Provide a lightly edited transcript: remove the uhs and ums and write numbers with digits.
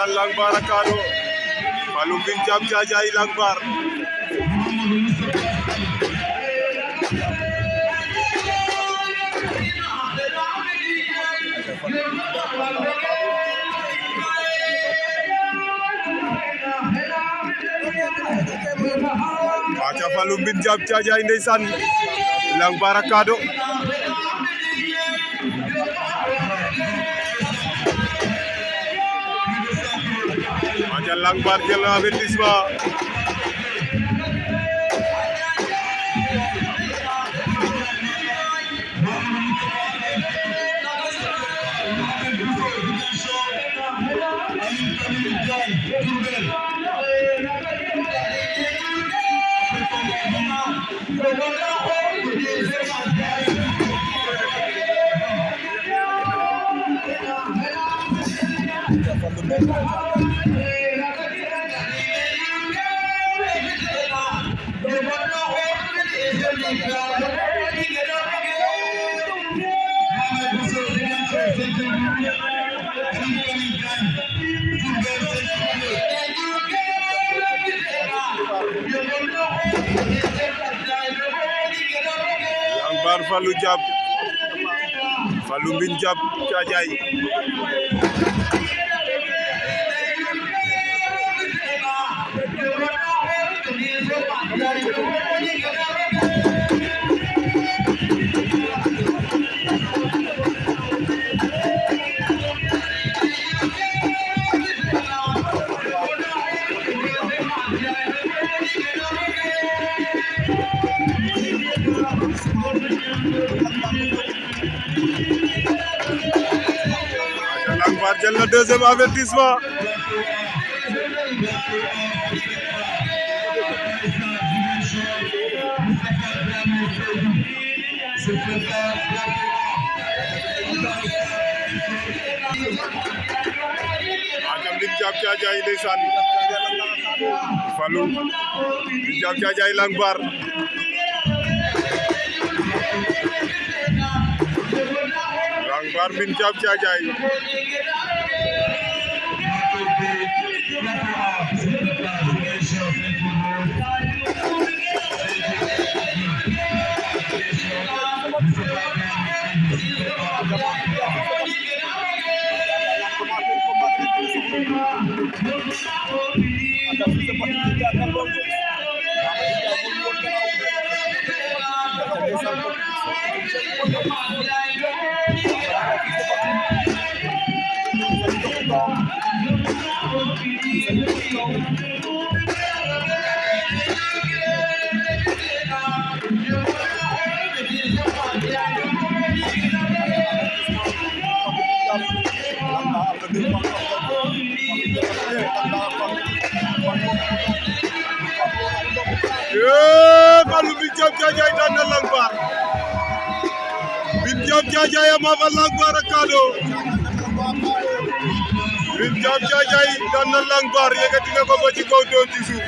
Macan Langbar Kado Fallou Mbine Jam Thiadiaye Langbar aca Fallou Mbine Jam Thiadiaye ndeysaan Langbar Kado aca Langbar jël na avertissement Langbar Fallou Jam Fallou Mbine Jam Thiadiaye Langbar jël na deuxième avertissement Macan Mbine Jam Thiadiaye ndeysaan Fallou Mbine Jam Thiadiaye Langbar Langbar Mbine Jam Thiadiaye Fallou Mbine Jam Thiadiaye daan na Langbar Mbine Jam Thiadiaye ma fa Langbar Kado Mbine Jam Thiadiaye daan na Langbar yëkkati na ko ba ci kaw doon ci suuf